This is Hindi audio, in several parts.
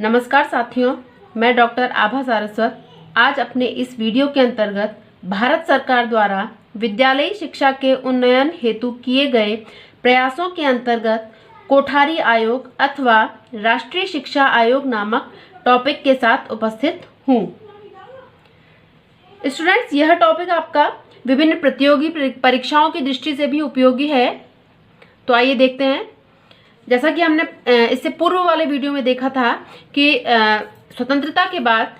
नमस्कार साथियों, मैं डॉक्टर आभा सारस्वत आज अपने इस वीडियो के अंतर्गत भारत सरकार द्वारा विद्यालयी शिक्षा के उन्नयन हेतु किए गए प्रयासों के अंतर्गत कोठारी आयोग अथवा राष्ट्रीय शिक्षा आयोग नामक टॉपिक के साथ उपस्थित हूँ। स्टूडेंट्स, यह टॉपिक आपका विभिन्न प्रतियोगी परीक्षाओं की दृष्टि से भी उपयोगी है। तो आइए देखते हैं। जैसा कि हमने इससे पूर्व वाले वीडियो में देखा था कि स्वतंत्रता के बाद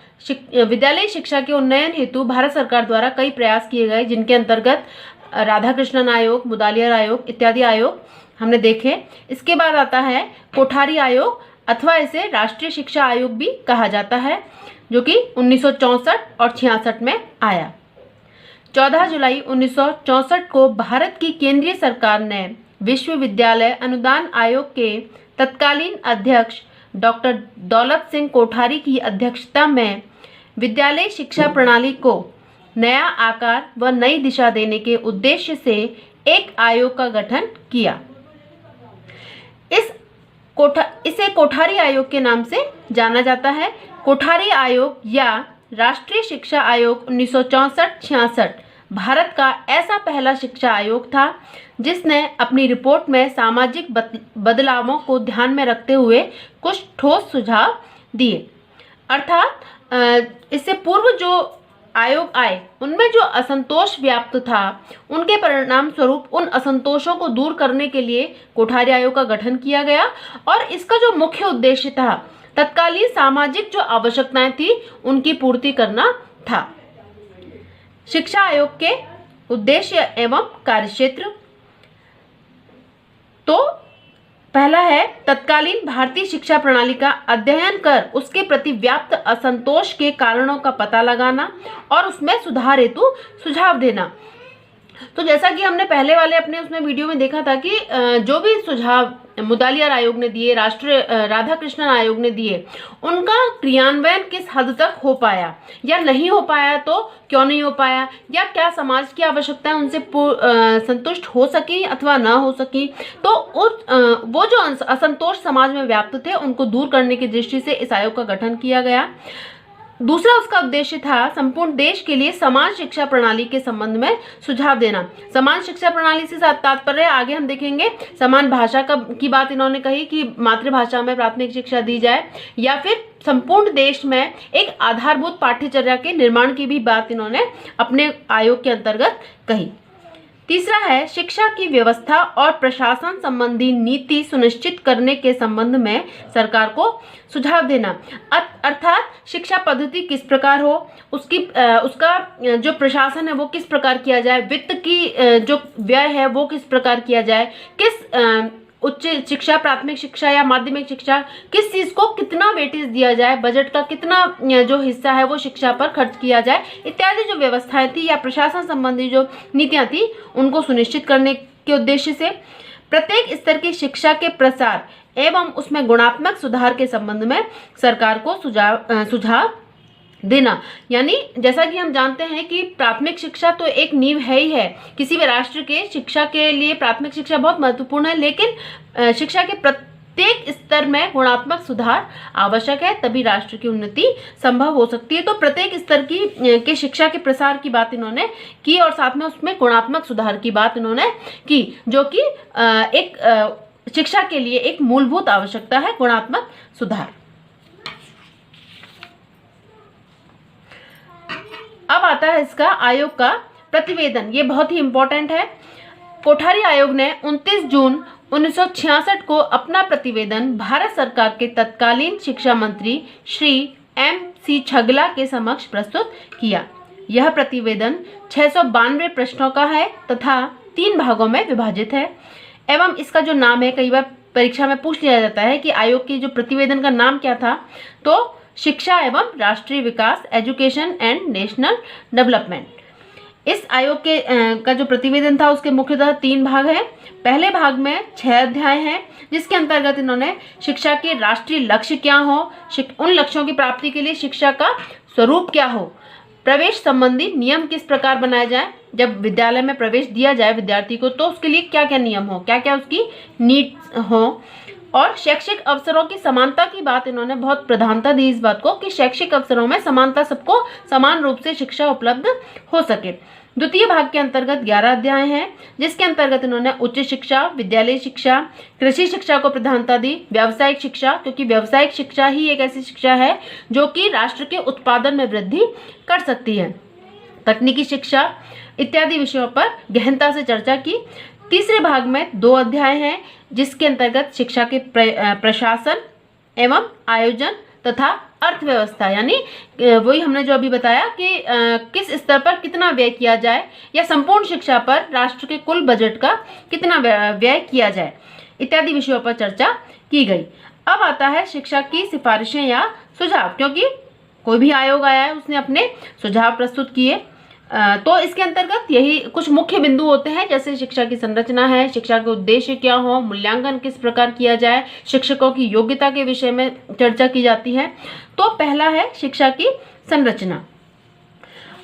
विद्यालय शिक्षा के उन्नयन हेतु भारत सरकार द्वारा कई प्रयास किए गए, जिनके अंतर्गत राधाकृष्णन आयोग, मुदालियर आयोग इत्यादि आयोग हमने देखे। इसके बाद आता है कोठारी आयोग अथवा इसे राष्ट्रीय शिक्षा आयोग भी कहा जाता है, जो कि 1964 और 66 में आया। 14 जुलाई 1964 को भारत की केंद्रीय सरकार ने विश्वविद्यालय अनुदान आयोग के तत्कालीन अध्यक्ष डॉक्टर दौलत सिंह कोठारी की अध्यक्षता में विद्यालय शिक्षा प्रणाली को नया आकार व नई दिशा देने के उद्देश्य से एक आयोग का गठन किया। इसे कोठारी आयोग के नाम से जाना जाता है। कोठारी आयोग या राष्ट्रीय शिक्षा आयोग 1964-66 भारत का ऐसा पहला शिक्षा आयोग था जिसने अपनी रिपोर्ट में सामाजिक बदलावों को ध्यान में रखते हुए कुछ ठोस सुझाव दिए। अर्थात इससे पूर्व जो आयोग आए उनमें जो असंतोष व्याप्त था, उनके परिणाम स्वरूप उन असंतोषों को दूर करने के लिए कोठारी आयोग का गठन किया गया और इसका जो मुख्य उद्देश्य था, तत्कालीन सामाजिक जो आवश्यकताएं थी उनकी पूर्ति करना था। शिक्षा आयोग के उद्देश्य एवं कार्यक्षेत्र, तो पहला है तत्कालीन भारतीय शिक्षा प्रणाली का अध्ययन कर उसके प्रति व्याप्त असंतोष के कारणों का पता लगाना और उसमें सुधार हेतु सुझाव देना। तो जैसा कि हमने पहले वाले अपने उसमें वीडियो में देखा था कि जो भी सुझाव मुदालियर आयोग ने दिए, राधाकृष्णन आयोग ने दिए, उनका क्रियान्वयन किस हद तक हो पाया या नहीं हो पाया, तो क्यों नहीं हो पाया, या क्या समाज की आवश्यकताएं उनसे संतुष्ट हो सकी अथवा ना हो सकी, तो वो जो असंतोष समाज में व्याप्त थे उनको दूर करने की दृष्टि से इस आयोग का गठन किया गया। दूसरा उसका उद्देश्य था संपूर्ण देश के लिए समान शिक्षा प्रणाली के संबंध में सुझाव देना। समान शिक्षा प्रणाली से तात्पर्य आगे हम देखेंगे समान भाषा की बात इन्होंने कही कि मातृभाषा में प्राथमिक शिक्षा दी जाए, या फिर संपूर्ण देश में एक आधारभूत पाठ्यचर्या के निर्माण की भी बात इन्होंने अपने आयोग के अंतर्गत कही। तीसरा है शिक्षा की व्यवस्था और प्रशासन संबंधी नीति सुनिश्चित करने के संबंध में सरकार को सुझाव देना। अर्थात शिक्षा पद्धति किस प्रकार हो, उसका जो प्रशासन है वो किस प्रकार किया जाए, वित्त की जो व्यय है वो किस प्रकार किया जाए, किस उच्च शिक्षा, प्राथमिक शिक्षा या माध्यमिक शिक्षा, किस चीज को कितना वेटेज दिया जाए, बजट का कितना जो हिस्सा है वो शिक्षा पर खर्च किया जाए, इत्यादि जो व्यवस्थाएं थी या प्रशासन संबंधी जो नीतियां थी उनको सुनिश्चित करने के उद्देश्य से प्रत्येक स्तर की शिक्षा के प्रसार एवं उसमें गुणात्मक सुधार के संबंध में सरकार को सुझाव देना। यानी जैसा कि हम जानते हैं कि प्राथमिक शिक्षा तो एक नींव है ही है, किसी भी राष्ट्र के शिक्षा के लिए प्राथमिक शिक्षा बहुत महत्वपूर्ण है, लेकिन शिक्षा के प्रत्येक स्तर में गुणात्मक सुधार आवश्यक है, तभी राष्ट्र की उन्नति संभव हो सकती है। तो प्रत्येक स्तर की शिक्षा के प्रसार की बात इन्होंने की और साथ में उसमें गुणात्मक सुधार की बात इन्होंने की, जो कि एक शिक्षा के लिए एक मूलभूत आवश्यकता है, गुणात्मक सुधार। अब आता है इसका आयोग का प्रतिवेदन, ये बहुत ही इंपॉर्टेंट है। कोठारी आयोग ने 29 जून 1966 को अपना प्रतिवेदन भारत सरकार के तत्कालीन शिक्षा मंत्री श्री M.C. छगला के समक्ष प्रस्तुत किया। यह प्रतिवेदन 692 प्रश्नों का है तथा 3 भागों में विभाजित है एवं इसका जो नाम है, कई बार परीक्षा में पूछ लिया जाता है कि आयोग की जो प्रतिवेदन का नाम क्या था, तो शिक्षा एवं राष्ट्रीय विकास, एजुकेशन एंड नेशनल डेवलपमेंट। इस आयोग के का जो प्रतिवेदन था उसके मुख्यतः 3 भाग हैं। पहले भाग में 6 अध्याय हैं, जिसके अंतर्गत इन्होंने शिक्षा के राष्ट्रीय लक्ष्य क्या हो, उन लक्ष्यों की प्राप्ति के लिए शिक्षा का स्वरूप क्या हो, प्रवेश संबंधी नियम किस प्रकार बनाए जाए, जब विद्यालय में प्रवेश दिया जाए विद्यार्थी को तो उसके लिए क्या क्या नियम हो, क्या क्या उसकी नीड्स हो, और शैक्षिक अवसरों की समानता की बात इन्होंने बहुत प्रधानता दी इस बात को कि शैक्षिक अवसरों में समानता, सबको समान रूप से शिक्षा उपलब्ध हो सके। द्वितीय भाग के अंतर्गत 11 अध्याय हैं, जिसके अंतर्गत इन्होंने उच्च शिक्षा, विद्यालय शिक्षा, कृषि शिक्षा को प्रधानता दी, व्यावसायिक शिक्षा, क्योंकि व्यावसायिक शिक्षा ही एक ऐसी शिक्षा है जो कि राष्ट्र के उत्पादन में वृद्धि कर सकती है, तकनीकी शिक्षा इत्यादि विषयों पर गहनता से चर्चा की। तीसरे भाग में 2 अध्याय हैं, जिसके अंतर्गत शिक्षा के प्रशासन एवं आयोजन तथा अर्थव्यवस्था, यानी वही हमने जो अभी बताया कि किस स्तर पर कितना व्यय किया जाए या संपूर्ण शिक्षा पर राष्ट्र के कुल बजट का कितना व्यय किया जाए इत्यादि विषयों पर चर्चा की गई। अब आता है शिक्षा की सिफारिशें या सुझाव, क्योंकि कोई भी आयोग आया है उसने अपने सुझाव प्रस्तुत किए। तो इसके अंतर्गत यही कुछ मुख्य बिंदु होते हैं, जैसे शिक्षा की संरचना है, शिक्षा के उद्देश्य क्या हो, मूल्यांकन किस प्रकार किया जाए, शिक्षकों की योग्यता के विषय में चर्चा की जाती है। तो पहला है शिक्षा की संरचना।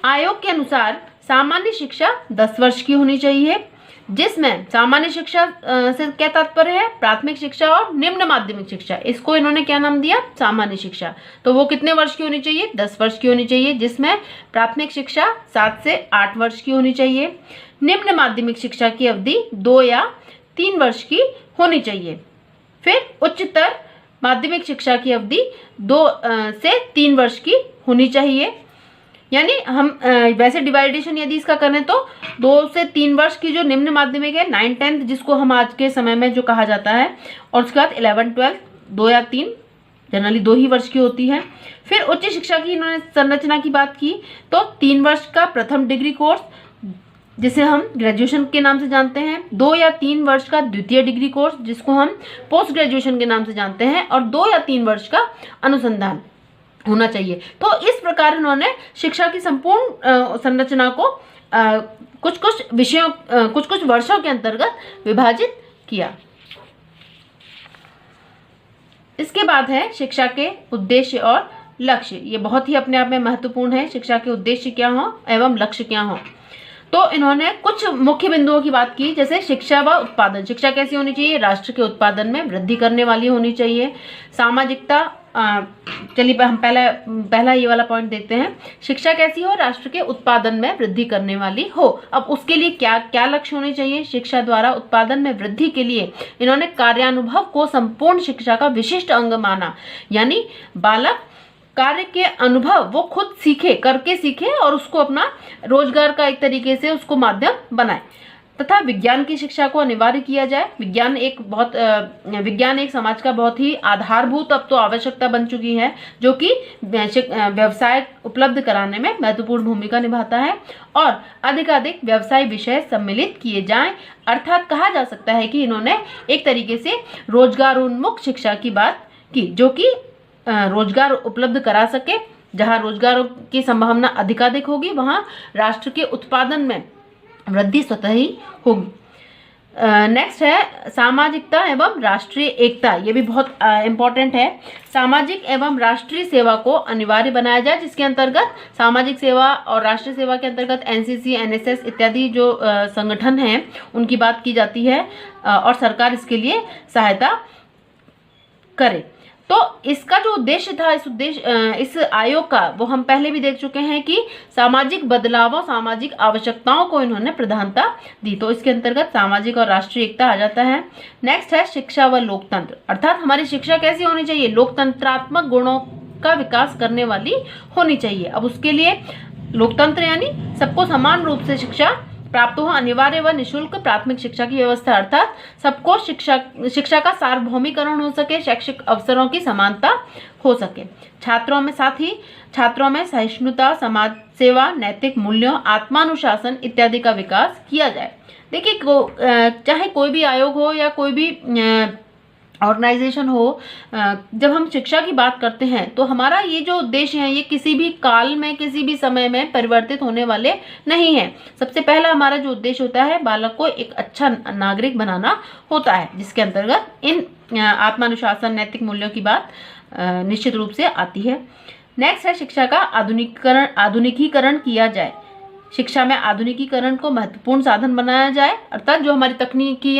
आयोग के अनुसार सामान्य शिक्षा 10 वर्ष की होनी चाहिए, जिसमें सामान्य शिक्षा से क्या तात्पर्य है, प्राथमिक शिक्षा और निम्न माध्यमिक शिक्षा, इसको इन्होंने क्या नाम दिया, सामान्य शिक्षा। तो वो कितने वर्ष की होनी चाहिए, 10 वर्ष की होनी चाहिए, जिसमें प्राथमिक शिक्षा 7 से 8 वर्ष की होनी चाहिए। निम्न माध्यमिक शिक्षा की अवधि 2 या 3 वर्ष की होनी चाहिए। फिर उच्चतर माध्यमिक शिक्षा की अवधि 2 से 3 वर्ष की होनी चाहिए। यानी हम वैसे डिवाइडेशन यदि इसका करें तो 2 से 3 वर्ष की जो निम्न माध्यमिक है, 9th 10th जिसको हम आज के समय में जो कहा जाता है, और उसके बाद 11th 12th 2 या 3, जनरली 2 ही वर्ष की होती है। फिर उच्च शिक्षा की इन्होंने संरचना की बात की, तो 3 वर्ष का प्रथम डिग्री कोर्स जिसे हम ग्रेजुएशन के नाम से जानते हैं, 2 या 3 वर्ष का द्वितीय डिग्री कोर्स जिसको हम पोस्ट ग्रेजुएशन के नाम से जानते हैं, और 2 या 3 वर्ष का अनुसंधान होना चाहिए। तो इस प्रकार इन्होंने शिक्षा की संपूर्ण संरचना को कुछ कुछ वर्षों के अंतर्गत विभाजित किया। इसके बाद है शिक्षा के उद्देश्य और लक्ष्य। ये बहुत ही अपने आप में महत्वपूर्ण है, शिक्षा के उद्देश्य क्या हो एवं लक्ष्य क्या हो। तो इन्होंने कुछ मुख्य बिंदुओं की बात की, जैसे शिक्षा व उत्पादन। शिक्षा कैसी होनी चाहिए, राष्ट्र के उत्पादन में वृद्धि करने वाली होनी चाहिए। सामाजिकता, चलिए हम पहला ये वाला पॉइंट देखते हैं। शिक्षा कैसी हो, राष्ट्र के उत्पादन में वृद्धि करने वाली हो। अब उसके लिए क्या क्या लक्ष्य होने चाहिए, शिक्षा द्वारा उत्पादन में वृद्धि के लिए इन्होंने कार्यानुभव को संपूर्ण शिक्षा का विशिष्ट अंग माना। यानी बालक कार्य के अनुभव वो खुद सीखे, करके सीखे और उसको अपना रोजगार का एक तरीके से उसको माध्यम बनाए। तथा विज्ञान की शिक्षा को अनिवार्य किया जाए। विज्ञान एक समाज का बहुत ही आधारभूत अब तो आवश्यकता बन चुकी है, जो कि व्यवसाय उपलब्ध कराने में महत्वपूर्ण भूमिका निभाता है, और अधिकाधिक व्यवसाय विषय सम्मिलित किए जाएं। अर्थात कहा जा सकता है कि इन्होंने एक तरीके से रोजगार उन्मुख शिक्षा की बात की, जो कि रोजगार उपलब्ध करा सके। जहां रोजगार की संभावना अधिकाधिक होगी, वहां राष्ट्र के उत्पादन में वृद्धि स्वतः ही होगी। नेक्स्ट है सामाजिकता एवं राष्ट्रीय एकता। ये भी बहुत इंपॉर्टेंट है। सामाजिक एवं राष्ट्रीय सेवा को अनिवार्य बनाया जाए, जिसके अंतर्गत सामाजिक सेवा और राष्ट्रीय सेवा के अंतर्गत एनसीसी, एनएसएस इत्यादि जो संगठन हैं उनकी बात की जाती है, और सरकार इसके लिए सहायता करे। तो इसका जो उद्देश्य था, इस आयोग का, वो हम पहले भी देख चुके हैं कि सामाजिक बदलावों, सामाजिक आवश्यकताओं को इन्होंने प्रधानता दी। तो इसके अंतर्गत सामाजिक और राष्ट्रीय एकता आ जाता है। नेक्स्ट है शिक्षा व लोकतंत्र, अर्थात हमारी शिक्षा कैसी होनी चाहिए, लोकतंत्रात्मक गुणों का विकास करने वाली होनी चाहिए। अब उसके लिए लोकतंत्र यानी सबको समान रूप से शिक्षा प्राप्त हो, अनिवार्य व निःशुल्क प्राथमिक शिक्षा की व्यवस्था, अर्थात सबको शिक्षा का सार्वभौमिकरण हो सके, शैक्षिक अवसरों की समानता हो सके। छात्रों में सहिष्णुता, समाज सेवा, नैतिक मूल्यों, आत्मानुशासन इत्यादि का विकास किया जाए। देखिए, चाहे कोई भी आयोग हो या कोई भी ऑर्गेनाइजेशन हो, जब हम शिक्षा की बात करते हैं तो हमारा ये जो उद्देश्य है, ये किसी भी काल में, किसी भी समय में परिवर्तित होने वाले नहीं है। सबसे पहला हमारा जो उद्देश्य होता है, बालक को एक अच्छा नागरिक बनाना होता है, जिसके अंतर्गत इन आत्मानुशासन, नैतिक मूल्यों की बात निश्चित रूप से आती है। नेक्स्ट है शिक्षा का आधुनिकीकरण किया जाए। शिक्षा में आधुनिकीकरण को महत्वपूर्ण साधन बनाया जाए, अर्थात जो हमारी तकनीकी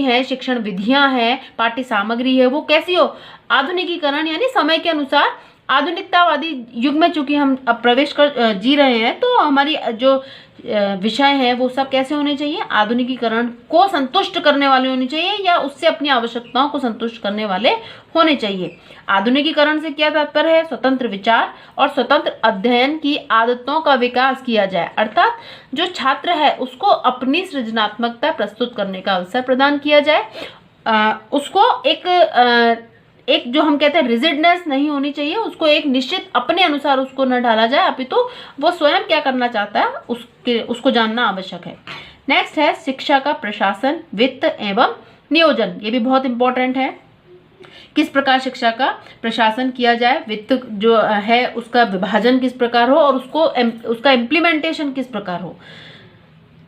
है, शिक्षण विधियां हैं, पाठ्य सामग्री है, वो कैसी हो, आधुनिकीकरण यानी समय के अनुसार आधुनिकतावादी युग में चूंकि हम अब प्रवेश कर जी रहे हैं, तो हमारी जो विषय है वो सब कैसे होने चाहिए, आधुनिकीकरण को संतुष्ट करने वाले होने चाहिए या उससे अपनी आवश्यकताओं को संतुष्ट करने वाले होने चाहिए। आधुनिकीकरण से क्या तात्पर्य है, स्वतंत्र विचार और स्वतंत्र अध्ययन की आदतों का विकास किया जाए, अर्थात जो छात्र है उसको अपनी सृजनात्मकता प्रस्तुत करने का अवसर प्रदान किया जाए। उसको एक जो हम कहते हैं रिजिडनेस नहीं होनी चाहिए, उसको एक निश्चित अपने अनुसार उसको न ढाला जाए, अपितु वो स्वयं क्या करना चाहता है उसको जानना आवश्यक है। नेक्स्ट है शिक्षा का प्रशासन, वित्त एवं नियोजन। ये भी बहुत इंपॉर्टेंट है। किस प्रकार शिक्षा का प्रशासन किया जाए, वित्त जो है उसका विभाजन किस प्रकार हो और उसका इम्प्लीमेंटेशन किस प्रकार हो।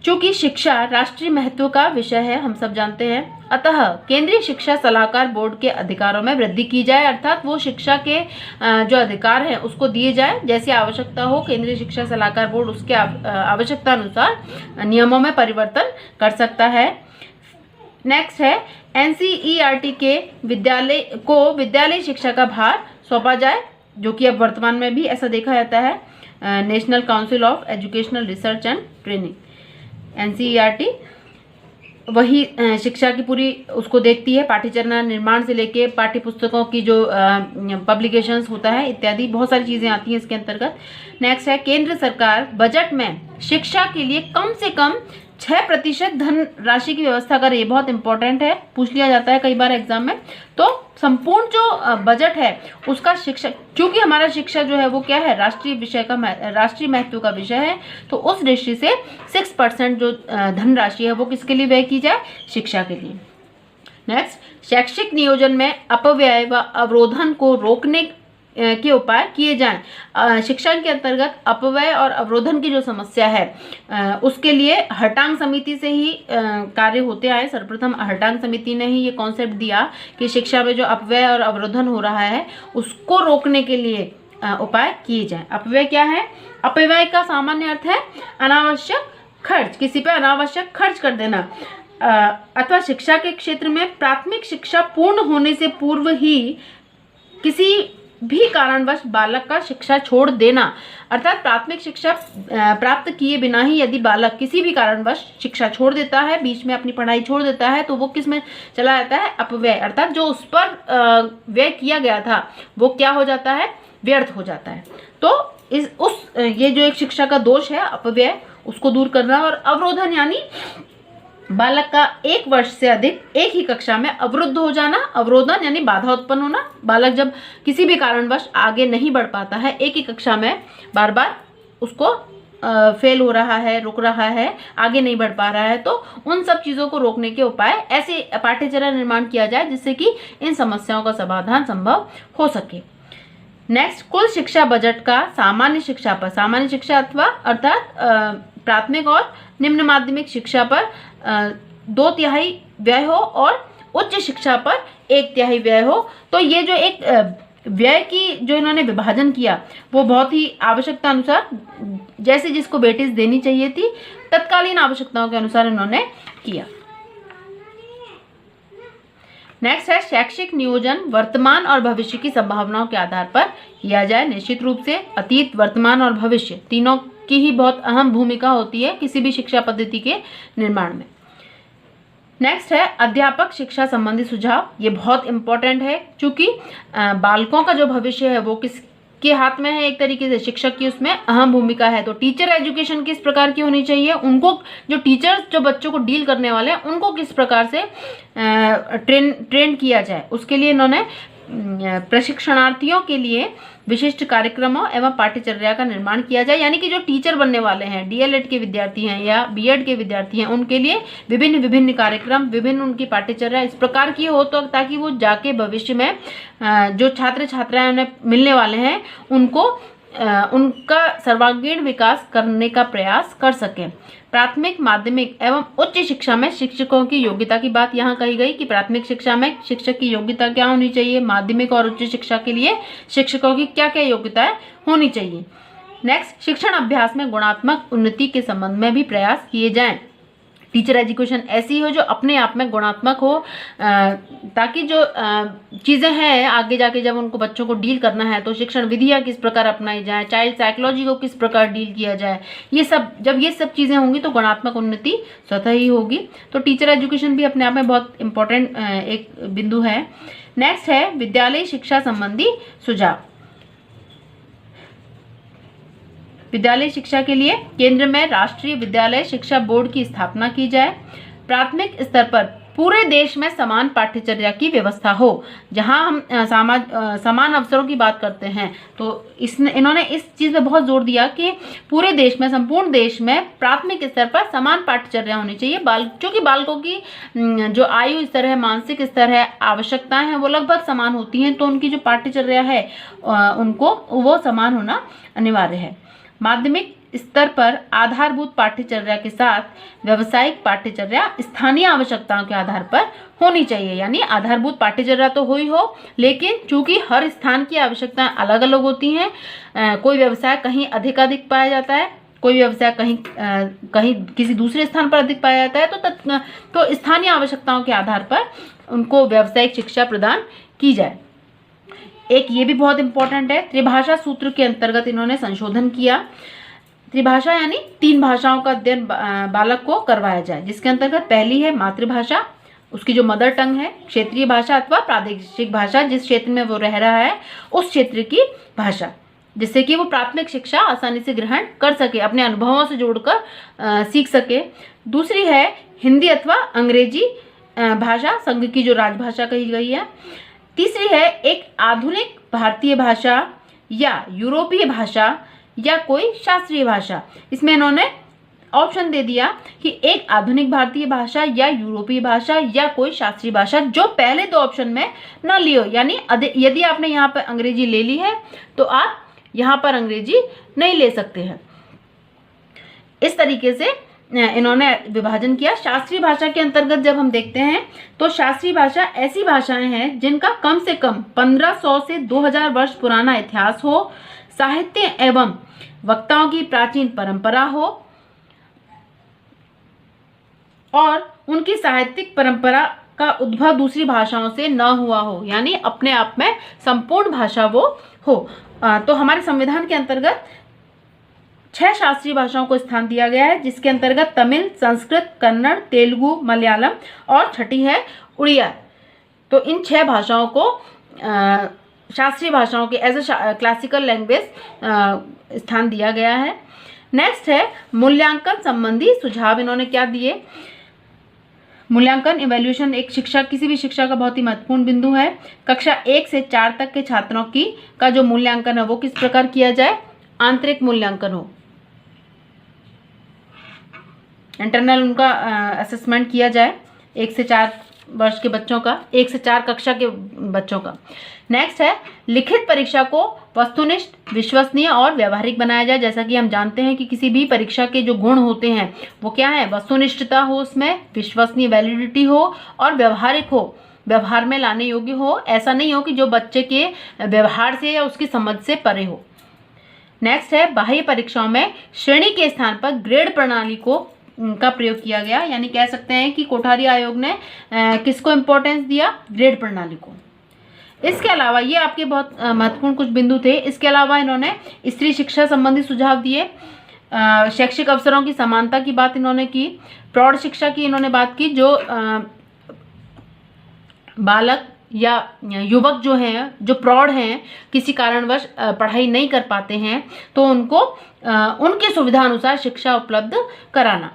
चूंकि शिक्षा राष्ट्रीय महत्व का विषय है, हम सब जानते हैं, अतः केंद्रीय शिक्षा सलाहकार बोर्ड के अधिकारों में वृद्धि की जाए, अर्थात वो शिक्षा के जो अधिकार हैं उसको दिए जाए, जैसी आवश्यकता हो केंद्रीय शिक्षा सलाहकार बोर्ड उसके आवश्यकता अनुसार नियमों में परिवर्तन कर सकता है। नेक्स्ट है एनसीईआरटी के विद्यालय शिक्षा का भार सौंपा जाए, जो कि अब वर्तमान में भी ऐसा देखा जाता है। National council of educational research and training, NCERT वही शिक्षा की पूरी उसको देखती है, पाठ्यचर्या निर्माण से लेके पाठ्य पुस्तकों की जो पब्लिकेशंस होता है इत्यादि बहुत सारी चीज़ें आती हैं इसके अंतर्गत। नेक्स्ट है केंद्र सरकार बजट में शिक्षा के लिए कम से कम 6% धन राशि की व्यवस्था करे। ये बहुत इंपॉर्टेंट है, पूछ लिया जाता है कई बार एग्जाम में। तो संपूर्ण जो बजट है उसका शिक्षा, क्योंकि हमारा शिक्षा जो है वो क्या है, राष्ट्रीय महत्व का विषय है, तो उस दृष्टि से 6% जो धनराशि है वो किसके लिए व्यय की जाए, शिक्षा के लिए। नेक्स्ट शैक्षिक नियोजन में अपव्यय व अवरोधन को रोकने के उपाय किए जाएं। शिक्षा के अंतर्गत अपव्यय और अवरोधन की जो समस्या है उसके लिए हटांग समिति से ही कार्य होते आए। सर्वप्रथम हटांग समिति ने ही ये कॉन्सेप्ट दिया कि शिक्षा में जो अपव्यय और अवरोधन हो रहा है उसको रोकने के लिए उपाय किए जाएं। अपव्यय क्या है, अपव्यय का सामान्य अर्थ है अनावश्यक खर्च, किसी पे अनावश्यक खर्च कर देना, अथवा शिक्षा के क्षेत्र में प्राथमिक शिक्षा पूर्ण होने से पूर्व ही किसी भी कारणवश बालक का शिक्षा छोड़ देना, अर्थात प्राथमिक शिक्षा प्राप्त किए बिना ही यदि बालक किसी भी कारणवश शिक्षा छोड़ देता है, बीच में अपनी पढ़ाई छोड़ देता है, तो वो किस में चला जाता है, अपव्यय, अर्थात जो उस पर व्यय किया गया था वो क्या हो जाता है, व्यर्थ हो जाता है। तो ये जो एक शिक्षा का दोष है अपव्यय, उसको दूर करना। और अवरोधन यानी बालक का 1 वर्ष से अधिक एक ही कक्षा में अवरुद्ध हो जाना। अवरोधन यानी बाधा उत्पन्न होना, बालक जब किसी भी कारणवश आगे नहीं बढ़ पाता है, एक ही कक्षा में बार बार उसको फेल हो रहा है, रुक रहा है, आगे नहीं बढ़ पा रहा है, तो उन सब चीज़ों को रोकने के उपाय ऐसे पाठ्यचर्या निर्माण किया जाए जिससे कि इन समस्याओं का समाधान संभव हो सके। नेक्स्ट कुल शिक्षा बजट का सामान्य शिक्षा पर, सामान्य शिक्षा अथवा अर्थात प्राथमिक और निम्न माध्यमिक शिक्षा पर 2/3 व्यय हो और उच्च शिक्षा पर 1/3 व्यय हो। तो ये जो एक व्यय की जो इन्होंने विभाजन किया वो बहुत ही आवश्यकता अनुसार, जैसे जिसको वेटेज देनी चाहिए थी, तत्कालीन आवश्यकताओं के अनुसार इन्होंने किया। नेक्स्ट है शैक्षिक नियोजन वर्तमान और भविष्य की संभावनाओं के आधार पर किया जाए। निश्चित रूप से अतीत, वर्तमान और भविष्य तीनों की ही बहुत अहम भूमिका होती है किसी भी शिक्षा पद्धति के निर्माण में। नेक्स्ट है अध्यापक शिक्षा संबंधी सुझाव। ये बहुत इंपॉर्टेंट है क्योंकि बालकों का जो भविष्य है वो किसके हाथ में है, एक तरीके से शिक्षक की उसमें अहम भूमिका है। तो टीचर एजुकेशन किस प्रकार की होनी चाहिए, उनको जो टीचर्स जो बच्चों को डील करने वाले हैं उनको किस प्रकार से ट्रेन किया जाए, उसके लिए इन्होंने प्रशिक्षणार्थियों के लिए विशिष्ट कार्यक्रमों एवं पाठ्यचर्या का निर्माण किया जाए। यानी कि जो टीचर बनने वाले हैं, डीएलएड के विद्यार्थी हैं या बीएड के विद्यार्थी हैं, उनके लिए विभिन्न कार्यक्रम, विभिन्न उनकी पाठ्यचर्या इस प्रकार की हो तो ताकि वो जाके भविष्य में जो छात्र छात्राएं उन्हें मिलने वाले हैं उनका सर्वांगीण विकास करने का प्रयास कर सकें। प्राथमिक, माध्यमिक एवं उच्च शिक्षा में शिक्षकों की योग्यता की बात यहाँ कही गई कि प्राथमिक शिक्षा में शिक्षक की योग्यता क्या होनी चाहिए, माध्यमिक और उच्च शिक्षा के लिए शिक्षकों की क्या क्या योग्यताएं होनी चाहिए। नेक्स्ट, शिक्षण अभ्यास में गुणात्मक उन्नति के संबंध में भी प्रयास किए जाएं। टीचर एजुकेशन ऐसी हो जो अपने आप में गुणात्मक हो, ताकि जो चीज़ें हैं आगे जाके जब उनको बच्चों को डील करना है तो शिक्षण विधियाँ किस प्रकार अपनाई जाए, चाइल्ड साइकोलॉजी को किस प्रकार डील किया जाए, ये सब जब ये सब चीज़ें होंगी तो गुणात्मक उन्नति स्वतः ही होगी। तो टीचर एजुकेशन भी अपने आप में बहुत इंपॉर्टेंट एक बिंदु है। नेक्स्ट है विद्यालय शिक्षा संबंधी सुझाव। विद्यालय शिक्षा के लिए केंद्र में राष्ट्रीय विद्यालय शिक्षा बोर्ड की स्थापना की जाए। प्राथमिक स्तर पर पूरे देश में समान पाठ्यचर्या की व्यवस्था हो। जहां हम समान अवसरों की बात करते हैं तो इन्होंने इस चीज़ पे बहुत जोर दिया कि पूरे देश में, संपूर्ण देश में प्राथमिक स्तर पर समान पाठ्यचर्या होनी चाहिए। क्योंकि बालकों की जो आयु स्तर है, मानसिक स्तर है, आवश्यकताएं हैं वो लगभग समान होती हैं, तो उनकी जो पाठ्यचर्या है उनको वो समान होना अनिवार्य है। माध्यमिक स्तर पर आधारभूत पाठ्यचर्या के साथ व्यावसायिक पाठ्यचर्या स्थानीय आवश्यकताओं के आधार पर होनी चाहिए। यानी आधारभूत पाठ्यचर्या तो हुई हो, लेकिन चूंकि हर स्थान की आवश्यकताएं अलग अलग होती हैं, कोई व्यवसाय कहीं अधिक पाया जाता है, कोई व्यवसाय कहीं किसी दूसरे स्थान पर अधिक पाया जाता है, तो स्थानीय आवश्यकताओं के आधार पर उनको व्यावसायिक शिक्षा प्रदान की जाए। एक ये भी बहुत इंपॉर्टेंट है, त्रिभाषा सूत्र के अंतर्गत इन्होंने संशोधन किया। त्रिभाषा यानी 3 भाषाओं का अध्ययन बालक को करवाया जाए, जिसके अंतर्गत पहली है मातृभाषा, उसकी जो मदर टंग है, क्षेत्रीय भाषा अथवा प्रादेशिक भाषा, जिस क्षेत्र में वो रह रहा है उस क्षेत्र की भाषा, जिससे कि वो प्राथमिक शिक्षा आसानी से ग्रहण कर सके, अपने अनुभवों से जोड़कर सीख सके। दूसरी है हिंदी अथवा अंग्रेजी भाषा, संघ की जो राजभाषा कही गई है। तीसरी है एक आधुनिक भारतीय भाषा या यूरोपीय भाषा या कोई शास्त्रीय भाषा। इसमें इन्होंने ऑप्शन दे दिया कि एक आधुनिक भारतीय भाषा या यूरोपीय भाषा या कोई शास्त्रीय भाषा, जो पहले 2 ऑप्शन में न लियो। यानी यदि आपने यहाँ पर अंग्रेजी ले ली है तो आप यहाँ पर अंग्रेजी नहीं ले सकते हैं। इस तरीके से इन्होंने विभाजन किया। शास्त्रीय भाषा के अंतर्गत जब हम देखते हैं तो शास्त्रीय भाषा ऐसी भाषाएं हैं जिनका कम से कम 1500 से 2000 वर्ष पुराना इतिहास हो, साहित्य एवं वक्ताओं की प्राचीन परंपरा हो और उनकी साहित्यिक परंपरा का उद्भव दूसरी भाषाओं से न हुआ हो, यानी अपने आप में संपूर्ण भाषा वो हो। तो हमारे संविधान के अंतर्गत 6 शास्त्रीय भाषाओं को स्थान दिया गया है, जिसके अंतर्गत तमिल, संस्कृत, कन्नड़, तेलुगु, मलयालम और छठी है उड़िया। तो इन 6 भाषाओं को शास्त्रीय भाषाओं के एज ए क्लासिकल लैंग्वेज स्थान दिया गया है। नेक्स्ट है मूल्यांकन संबंधी सुझाव। इन्होंने क्या दिए? मूल्यांकन, इवैल्यूएशन एक शिक्षा, किसी भी शिक्षा का बहुत ही महत्वपूर्ण बिंदु है। कक्षा 1 से 4 तक के छात्रों का जो मूल्यांकन है वो किस प्रकार किया जाए? आंतरिक मूल्यांकन हो, इंटरनल उनका असेसमेंट किया जाए 1 से 4 वर्ष के बच्चों का, 1 से 4 कक्षा के बच्चों का। नेक्स्ट है लिखित परीक्षा को वस्तुनिष्ठ, विश्वसनीय और व्यवहारिक बनाया जाए। जैसा कि हम जानते हैं कि किसी भी परीक्षा के जो गुण होते हैं वो क्या है? वस्तुनिष्ठता हो, उसमें विश्वसनीय, वैलिडिटी हो और व्यवहारिक हो, व्यवहार में लाने योग्य हो। ऐसा नहीं हो कि जो बच्चे के व्यवहार से या उसकी समझ से परे हो। नेक्स्ट है बाह्य परीक्षाओं में श्रेणी के स्थान पर ग्रेड प्रणाली का प्रयोग किया गया। यानी कह सकते हैं कि कोठारी आयोग ने किसको इम्पोर्टेंस दिया? ग्रेड प्रणाली को। इसके अलावा ये आपके बहुत महत्वपूर्ण कुछ बिंदु थे। इसके अलावा इन्होंने स्त्री शिक्षा संबंधी सुझाव दिए, शैक्षिक अवसरों की समानता की बात इन्होंने की, प्रौढ़ शिक्षा की इन्होंने बात की, जो बालक या युवक जो हैं, जो प्रौढ़ हैं, किसी कारणवश पढ़ाई नहीं कर पाते हैं तो उनको उनकी सुविधा अनुसार शिक्षा उपलब्ध कराना।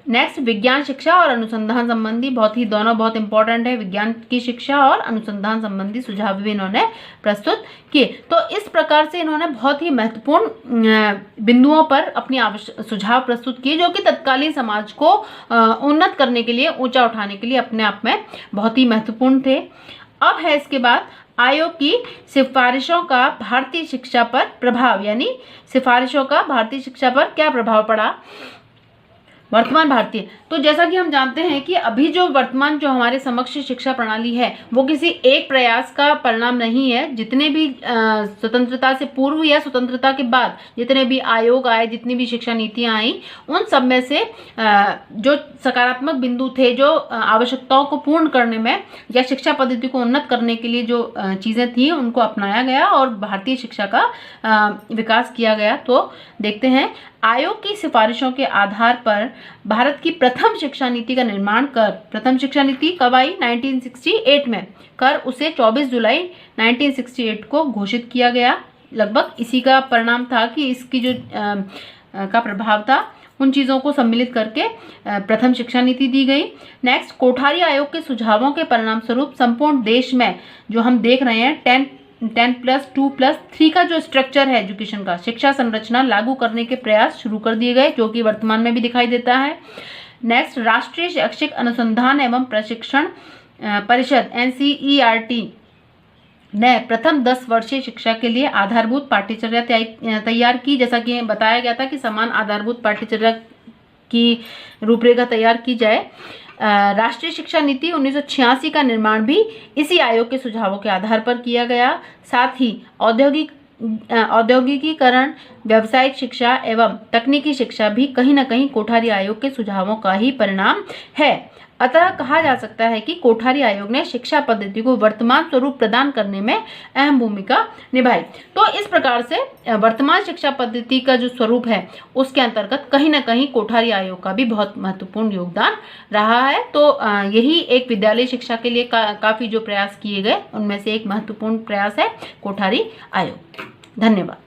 नेक्स्ट विज्ञान शिक्षा और अनुसंधान संबंधी, दोनों बहुत इंपॉर्टेंट है। विज्ञान की शिक्षा और अनुसंधान संबंधी सुझाव भी इन्होंने प्रस्तुत किए। तो इस प्रकार से इन्होंने बहुत ही महत्वपूर्ण बिंदुओं पर अपनी सुझाव प्रस्तुत किए, जो कि तत्कालीन समाज को उन्नत करने के लिए, ऊंचा उठाने के लिए अपने आप में बहुत ही महत्वपूर्ण थे। अब है इसके बाद आयोग की सिफारिशों का भारतीय शिक्षा पर प्रभाव, यानी सिफारिशों का भारतीय शिक्षा पर क्या प्रभाव पड़ा। वर्तमान भारतीय, तो जैसा कि हम जानते हैं कि अभी जो वर्तमान जो हमारे समक्ष शिक्षा प्रणाली है वो किसी एक प्रयास का परिणाम नहीं है। जितने भी स्वतंत्रता से पूर्व या स्वतंत्रता के बाद जितने भी आयोग आए, जितनी भी शिक्षा नीतियां आई, उन सब में से जो सकारात्मक बिंदु थे, जो आवश्यकताओं को पूर्ण करने में या शिक्षा पद्धति को उन्नत करने के लिए जो चीज़ें थी उनको अपनाया गया और भारतीय शिक्षा का विकास किया गया। तो देखते हैं, आयोग की सिफारिशों के आधार पर भारत की प्रथम शिक्षा नीति का निर्माण कर, प्रथम शिक्षा नीति कब आई? 1968 में, कर उसे 24 जुलाई 1968 को घोषित किया गया। लगभग इसी का परिणाम था कि इसकी जो का प्रभाव था, उन चीज़ों को सम्मिलित करके प्रथम शिक्षा नीति दी गई। नेक्स्ट, कोठारी आयोग के सुझावों के परिणाम स्वरूप संपूर्ण देश में जो हम देख रहे हैं 10+2+3 का जो स्ट्रक्चर है एजुकेशन का, शिक्षा संरचना लागू करने के प्रयास शुरू कर दिए गए, जो कि वर्तमान में भी दिखाई देता है। नेक्स्ट, राष्ट्रीय शैक्षिक अनुसंधान एवं प्रशिक्षण परिषद NCERT ने प्रथम 10 वर्षीय शिक्षा के लिए आधारभूत पाठ्यचर्या तैयार की। जैसा कि बताया गया था कि समान आधारभूत पाठ्यचर्या की रूपरेखा तैयार की जाए। राष्ट्रीय शिक्षा नीति 1986 का निर्माण भी इसी आयोग के सुझावों के आधार पर किया गया। साथ ही औद्योगिकीकरण, व्यावसायिक शिक्षा एवं तकनीकी शिक्षा भी कहीं न कहीं कोठारी आयोग के सुझावों का ही परिणाम है। अतः कहा जा सकता है कि कोठारी आयोग ने शिक्षा पद्धति को वर्तमान स्वरूप प्रदान करने में अहम भूमिका निभाई। तो इस प्रकार से वर्तमान शिक्षा पद्धति का जो स्वरूप है उसके अंतर्गत कहीं ना कहीं कोठारी आयोग का भी बहुत महत्वपूर्ण योगदान रहा है। तो यही एक विद्यालय शिक्षा के लिए काफी जो प्रयास किए गए उनमें से एक महत्वपूर्ण प्रयास है कोठारी आयोग। धन्यवाद।